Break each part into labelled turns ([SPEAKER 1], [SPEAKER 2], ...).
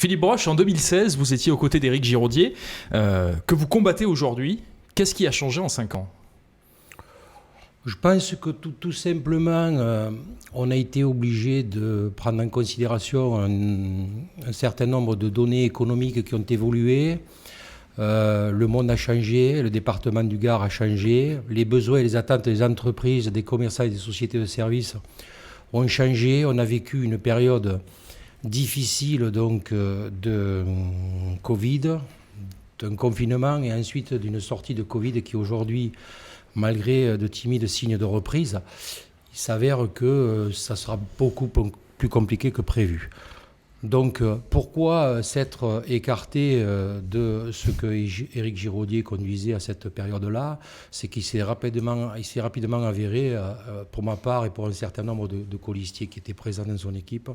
[SPEAKER 1] Philippe Broche, en 2016, vous étiez aux côtés d'Éric Giraudier, que vous combattez aujourd'hui. Qu'est-ce qui a changé en 5 ans ?
[SPEAKER 2] Je pense que tout simplement, on a été obligé de prendre en considération un certain nombre de données économiques qui ont évolué. Le monde a changé, le département du Gard a changé, les besoins et les attentes des entreprises, des commerçants et des sociétés de services ont changé. On a vécu une période difficile donc de Covid, d'un confinement et ensuite d'une sortie de Covid qui aujourd'hui, malgré de timides signes de reprise, il s'avère que ça sera beaucoup plus compliqué que prévu. Donc pourquoi s'être écarté de ce que Éric Giraudier conduisait à cette période-là ? C'est qu'il s'est rapidement avéré, pour ma part et pour un certain nombre de colistiers qui étaient présents dans son équipe,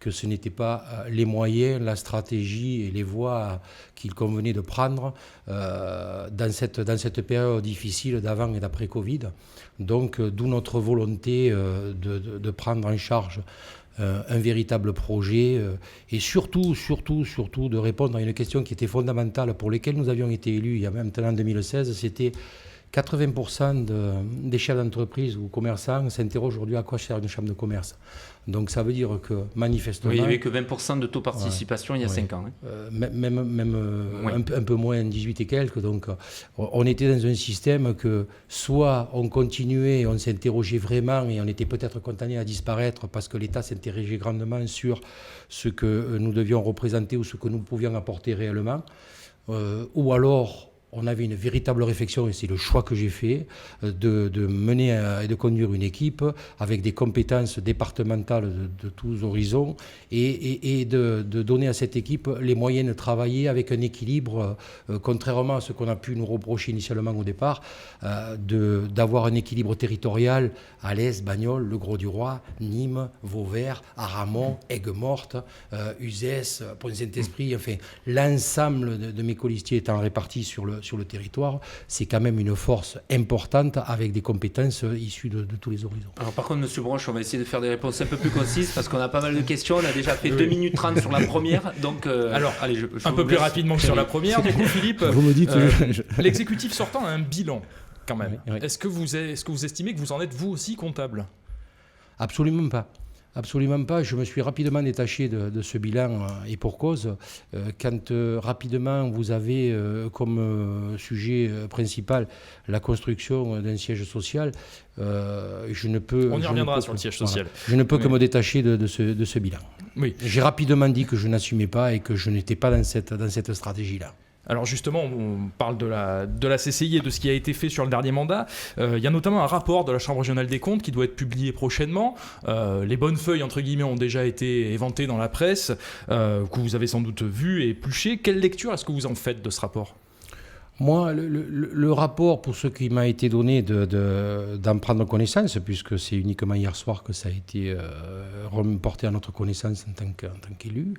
[SPEAKER 2] que ce n'était pas les moyens, la stratégie et les voies qu'il convenait de prendre dans cette période difficile d'avant et d'après Covid. Donc d'où notre volonté de prendre en charge un véritable projet et surtout de répondre à une question qui était fondamentale pour laquelle nous avions été élus il y a maintenant en 2016, c'était 80% des chefs d'entreprise ou commerçants s'interrogent aujourd'hui à quoi sert une chambre de commerce. Donc ça veut dire que manifestement...
[SPEAKER 3] Oui, il n'y avait que 20% de taux de participation il y a 5 ans.
[SPEAKER 2] Un peu moins, 18 et quelques. Donc on était dans un système que soit on continuait, on s'interrogeait vraiment et on était peut-être condamné à disparaître parce que l'État s'interrogeait grandement sur ce que nous devions représenter ou ce que nous pouvions apporter réellement. Ou alors... on avait une véritable réflexion, et c'est le choix que j'ai fait, de mener et de conduire une équipe avec des compétences départementales de tous horizons et de donner à cette équipe les moyens de travailler avec un équilibre, contrairement à ce qu'on a pu nous reprocher initialement au départ, d'avoir un équilibre territorial à l'Est, Bagnoles, Le Gros-du-Roi, Nîmes, Vauvert, Aramon, Aigues-Mortes, Uzès, Pont-Saint-Esprit, enfin l'ensemble de mes colistiers étant répartis sur le territoire, c'est quand même une force importante avec des compétences issues de tous les horizons.
[SPEAKER 3] Alors par contre, M. Broche, on va essayer de faire des réponses un peu plus concises parce qu'on a pas mal de questions. On a déjà fait 2 minutes 30 sur la première. Donc,
[SPEAKER 1] alors, allez, je un peu plus rapidement que sur la première. Du coup, Philippe,
[SPEAKER 2] vous me dites,
[SPEAKER 1] l'exécutif sortant a un bilan quand même.
[SPEAKER 2] Oui.
[SPEAKER 1] Est-ce que vous estimez que vous en êtes vous aussi comptable ?
[SPEAKER 2] Absolument pas. Absolument pas. Je me suis rapidement détaché de ce bilan et pour cause. Quand rapidement vous avez comme sujet principal la construction d'un siège social, je ne peux...
[SPEAKER 1] On y reviendra sur le siège social.
[SPEAKER 2] Voilà, je ne peux que me détacher de ce bilan.
[SPEAKER 1] Oui.
[SPEAKER 2] J'ai rapidement dit que je n'assumais pas et que je n'étais pas dans cette stratégie-là.
[SPEAKER 1] Alors justement, on parle de la CCI et de ce qui a été fait sur le dernier mandat. Il y a notamment un rapport de la Chambre régionale des comptes qui doit être publié prochainement. Les bonnes feuilles, entre guillemets, ont déjà été éventées dans la presse, que vous avez sans doute vu et épluché. Quelle lecture est-ce que vous en faites de ce rapport ?
[SPEAKER 2] Moi, le rapport, pour ce qui m'a été donné d'en prendre connaissance, puisque c'est uniquement hier soir que ça a été reporté à notre connaissance en tant qu'élu,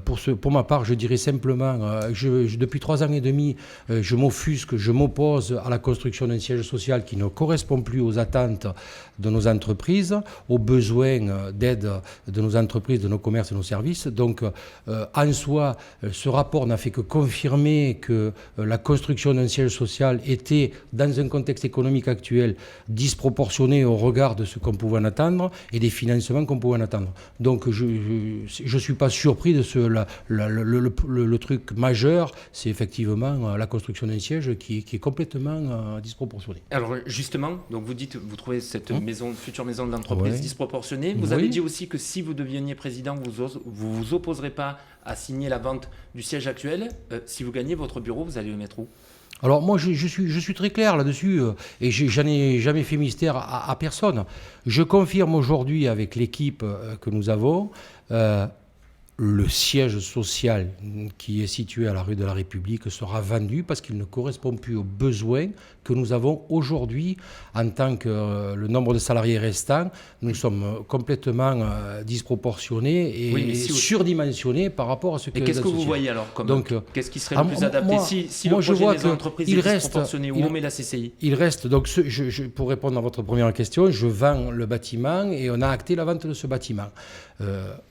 [SPEAKER 2] pour ma part, je dirais simplement, depuis 3 ans et demi, je m'offusque, je m'oppose à la construction d'un siège social qui ne correspond plus aux attentes de nos entreprises, aux besoins d'aide de nos entreprises, de nos commerces et de nos services. Donc, en soi, ce rapport n'a fait que confirmer que la construction d'un siège social était, dans un contexte économique actuel, disproportionnée au regard de ce qu'on pouvait en attendre et des financements qu'on pouvait en attendre. Donc, je ne suis pas surpris de le truc majeur, c'est effectivement la construction d'un siège qui est complètement disproportionnée.
[SPEAKER 3] Alors justement, donc vous dites, vous trouvez cette future maison de l'entreprise disproportionnée. Vous
[SPEAKER 2] Oui.
[SPEAKER 3] avez dit aussi que si vous deveniez président, vous vous opposerez pas à signer la vente du siège actuel. Si vous gagnez votre bureau, vous allez le mettre où ?
[SPEAKER 2] Alors moi, je suis très clair là-dessus et j'en ai jamais fait mystère à personne. Je confirme aujourd'hui avec l'équipe que nous avons le siège social qui est situé à la rue de la République sera vendu parce qu'il ne correspond plus aux besoins que nous avons aujourd'hui en tant que le nombre de salariés restants. Nous sommes complètement disproportionnés et surdimensionnés par rapport à ce que...
[SPEAKER 3] Et qu'est-ce que vous voyez alors qu'est-ce qui serait le plus adapté si le projet des entreprises est disproportionné, où on met la CCI ?
[SPEAKER 2] Il reste, donc pour répondre à votre première question, je vends le bâtiment et on a acté la vente de ce bâtiment.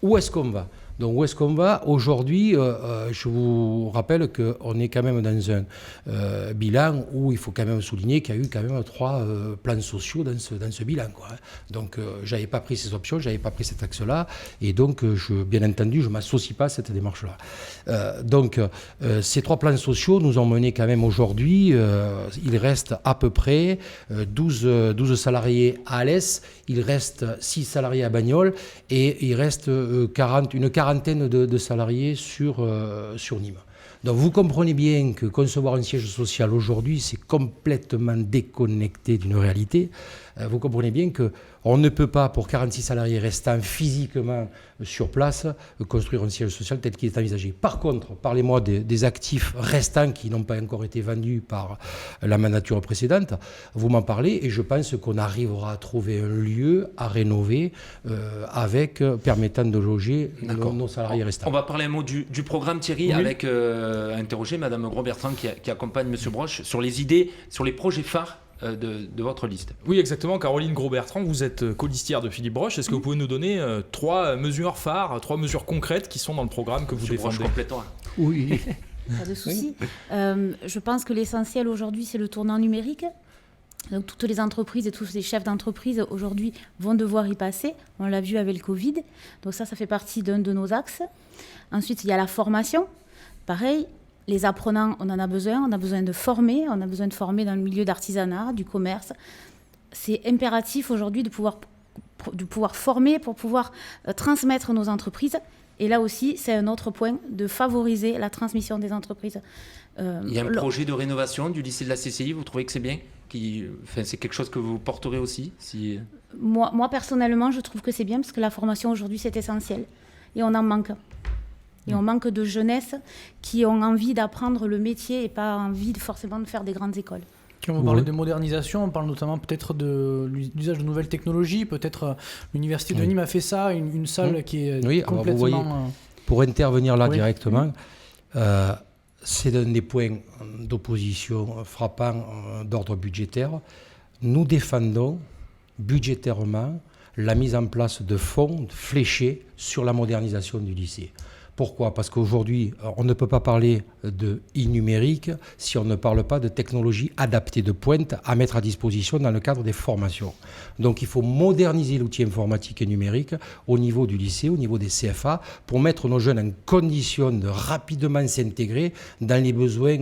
[SPEAKER 2] Où est-ce qu'on va ? Donc où est-ce qu'on va ? Aujourd'hui, je vous rappelle qu'on est quand même dans un bilan où il faut quand même souligner qu'il y a eu quand même 3 plans sociaux dans ce bilan, quoi. Donc je n'avais pas pris ces options, je n'avais pas pris cet axe-là, et donc bien entendu, je ne m'associe pas à cette démarche-là. Donc ces 3 plans sociaux nous ont mené quand même aujourd'hui, il reste à peu près 12 salariés à Alès, il reste 6 salariés à Bagnoles, et il reste une quarantaine de salariés sur Nîmes. Donc vous comprenez bien que concevoir un siège social aujourd'hui, c'est complètement déconnecté d'une réalité. Vous comprenez bien qu'on ne peut pas, pour 46 salariés restants physiquement sur place, construire un siège social tel qu'il est envisagé. Par contre, parlez-moi des actifs restants qui n'ont pas encore été vendus par la mandature précédente. Vous m'en parlez et je pense qu'on arrivera à trouver un lieu à rénover permettant de loger nos salariés restants.
[SPEAKER 3] On va parler un mot du programme, Thierry, oui. Avec interroger Madame Gros-Bertrand qui accompagne Monsieur Broche sur les idées, sur les projets phares de votre liste.
[SPEAKER 1] Oui, exactement. Caroline Gros-Bertrand, vous êtes colistière de Philippe Broche. Est-ce que vous pouvez nous donner 3 mesures phares, 3 mesures concrètes qui sont dans le programme que vous défendez ?
[SPEAKER 3] Broche, complètement.
[SPEAKER 4] Oui. Pas de souci. Je pense que l'essentiel aujourd'hui, c'est le tournant numérique. Donc, toutes les entreprises et tous les chefs d'entreprise aujourd'hui vont devoir y passer. On l'a vu avec le Covid. Donc ça fait partie d'un de nos axes. Ensuite, il y a la formation. Pareil. Les apprenants, on en a besoin de former, on a besoin de former dans le milieu d'artisanat, du commerce. C'est impératif aujourd'hui de pouvoir former pour pouvoir transmettre nos entreprises. Et là aussi, c'est un autre point de favoriser la transmission des entreprises.
[SPEAKER 3] Il y a un projet de rénovation du lycée de la CCI, vous trouvez que c'est bien ? C'est quelque chose que vous porterez aussi
[SPEAKER 4] Moi, personnellement, je trouve que c'est bien parce que la formation aujourd'hui, c'est essentiel. Et on en manque. Et on manque de jeunesse qui ont envie d'apprendre le métier et pas envie forcément de faire des grandes écoles.
[SPEAKER 5] Quand on parle de modernisation, on parle notamment peut-être de l'usage de nouvelles technologies. Peut-être l'Université de Nîmes a fait ça, une salle qui est complètement...
[SPEAKER 2] Alors vous voyez, pour intervenir là directement, c'est un des points d'opposition frappants d'ordre budgétaire. Nous défendons budgétairement la mise en place de fonds fléchés sur la modernisation du lycée. Pourquoi ? Parce qu'aujourd'hui, on ne peut pas parler de e-numérique si on ne parle pas de technologies adaptées de pointe à mettre à disposition dans le cadre des formations. Donc il faut moderniser l'outil informatique et numérique au niveau du lycée, au niveau des CFA, pour mettre nos jeunes en condition de rapidement s'intégrer dans les besoins,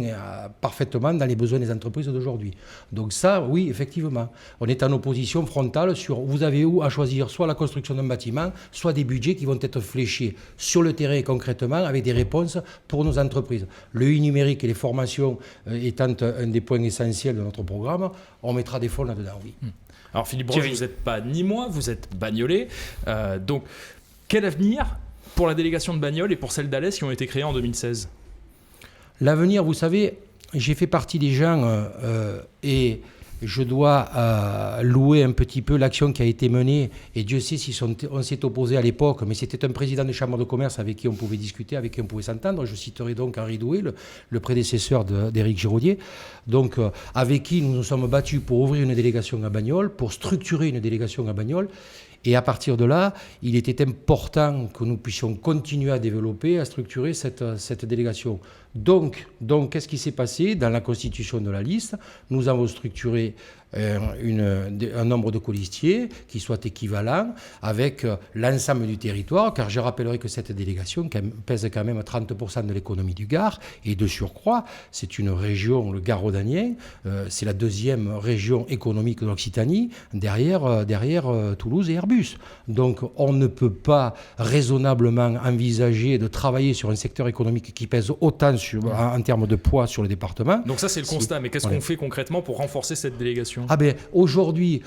[SPEAKER 2] parfaitement dans les besoins des entreprises d'aujourd'hui. Donc ça, oui, effectivement, on est en opposition frontale sur vous avez où à choisir soit la construction d'un bâtiment, soit des budgets qui vont être fléchés sur le terrain concrètement avec des réponses pour nos entreprises. Le e-numérique et les formations étant un des points essentiels de notre programme, on mettra des fonds là-dedans, oui.
[SPEAKER 1] Alors Philippe Broche, vous n'êtes pas Nîmois, vous êtes Bagnolais. Donc quel avenir pour la délégation de Bagnoles et pour celle d'Alès qui ont été créées en 2016 ?
[SPEAKER 2] L'avenir, vous savez, j'ai fait partie des gens et je dois louer un petit peu l'action qui a été menée, et Dieu sait si on s'est opposé à l'époque, mais c'était un président de chambre de commerce avec qui on pouvait discuter, avec qui on pouvait s'entendre. Je citerai donc Henri Doué, le prédécesseur d'Éric Giraudier, donc avec qui nous nous sommes battus pour ouvrir une délégation à Bagnoles, pour structurer une délégation à Bagnoles. Et à partir de là, il était important que nous puissions continuer à développer, à structurer cette délégation. Donc, qu'est-ce qui s'est passé dans la constitution de la liste ? Nous avons structuré un nombre de colistiers qui soit équivalent avec l'ensemble du territoire, car je rappellerai que cette délégation pèse quand même 30% de l'économie du Gard, et de surcroît, c'est une région, le Gard rhodanien, c'est la deuxième région économique de l'Occitanie, derrière Toulouse et Airbus. Donc on ne peut pas raisonnablement envisager de travailler sur un secteur économique qui pèse autant en termes de poids sur le département.
[SPEAKER 1] Donc ça c'est le constat, mais qu'est-ce qu'on fait concrètement pour renforcer cette délégation ?
[SPEAKER 2] Aujourd'hui,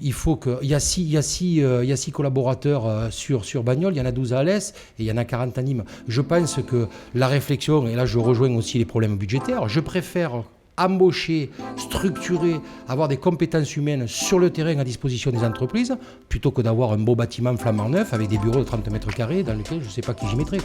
[SPEAKER 2] il faut que... Il y a 6 collaborateurs sur Bagnoles, il y en a 12 à Alès et il y en a 40 à Nîmes. Je pense que la réflexion, et là je rejoins aussi les problèmes budgétaires, je préfère embaucher, structurer, avoir des compétences humaines sur le terrain à disposition des entreprises, plutôt que d'avoir un beau bâtiment flambant neuf avec des bureaux de 30 mètres carrés dans lesquels je ne sais pas qui j'y mettrai.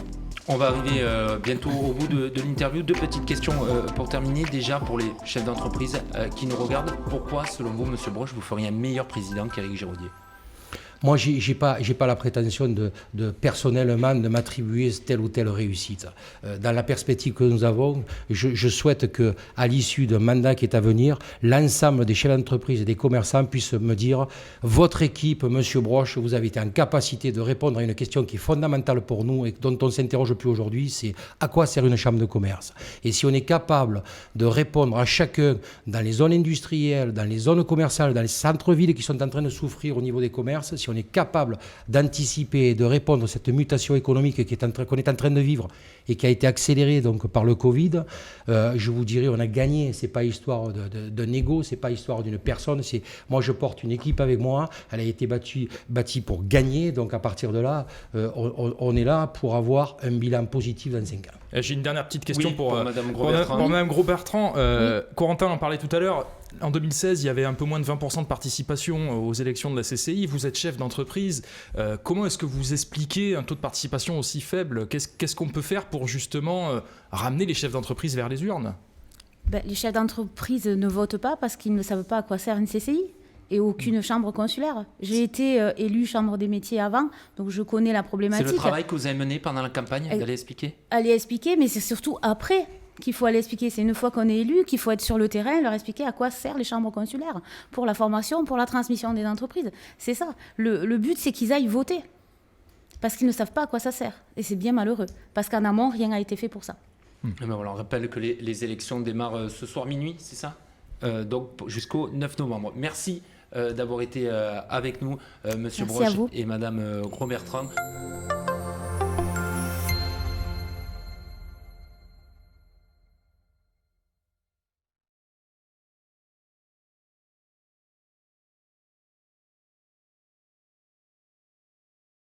[SPEAKER 3] On va arriver bientôt au bout de l'interview. 2 petites questions pour terminer. Déjà, pour les chefs d'entreprise qui nous regardent, pourquoi, selon vous, Monsieur Broche, vous feriez un meilleur président qu'Éric Giraudier ?
[SPEAKER 2] Moi, j'ai pas la prétention de personnellement de m'attribuer telle ou telle réussite. Dans la perspective que nous avons, je souhaite que, à l'issue d'un mandat qui est à venir, l'ensemble des chefs d'entreprise et des commerçants puissent me dire votre équipe, Monsieur Broche, vous avez été en capacité de répondre à une question qui est fondamentale pour nous et dont on s'interroge plus aujourd'hui, c'est à quoi sert une chambre de commerce. Et si on est capable de répondre à chacun dans les zones industrielles, dans les zones commerciales, dans les centres-villes qui sont en train de souffrir au niveau des commerces, si on est capable d'anticiper et de répondre à cette mutation économique qu'on est en train de vivre et qui a été accélérée donc, par le Covid, je vous dirais, on a gagné. C'est pas histoire d'un égo, c'est pas histoire d'une personne. Moi, je porte une équipe avec moi. Elle a été bâtie pour gagner. Donc, à partir de là, on est là pour avoir un bilan positif dans 5 ans.
[SPEAKER 1] J'ai une dernière petite question pour
[SPEAKER 3] Madame Gros-Bertrand.
[SPEAKER 1] Pour Madame Gros-Bertrand. Corentin en parlait tout à l'heure. En 2016, il y avait un peu moins de 20% de participation aux élections de la CCI. Vous êtes chef d'entreprise. Comment est-ce que vous expliquez un taux de participation aussi faible ? Qu'est-ce qu'on peut faire pour justement ramener les chefs d'entreprise vers les urnes ?
[SPEAKER 4] Les chefs d'entreprise ne votent pas parce qu'ils ne savent pas à quoi sert une CCI et aucune chambre consulaire. J'ai été élue chambre des métiers avant, donc je connais la problématique.
[SPEAKER 3] C'est le travail que vous avez mené pendant la campagne, d'aller expliquer ?
[SPEAKER 4] Aller expliquer, mais c'est surtout après qu'il faut aller expliquer. C'est une fois qu'on est élu qu'il faut être sur le terrain, leur expliquer à quoi servent les chambres consulaires, pour la formation, pour la transmission des entreprises. C'est ça. Le but, c'est qu'ils aillent voter, parce qu'ils ne savent pas à quoi ça sert. Et c'est bien malheureux, parce qu'en amont, rien n'a été fait pour ça.
[SPEAKER 3] On rappelle que les élections démarrent ce soir minuit, c'est ça ? Donc jusqu'au 9 novembre. Merci d'avoir été avec nous, Monsieur Broche et Madame Gros-Bertrand.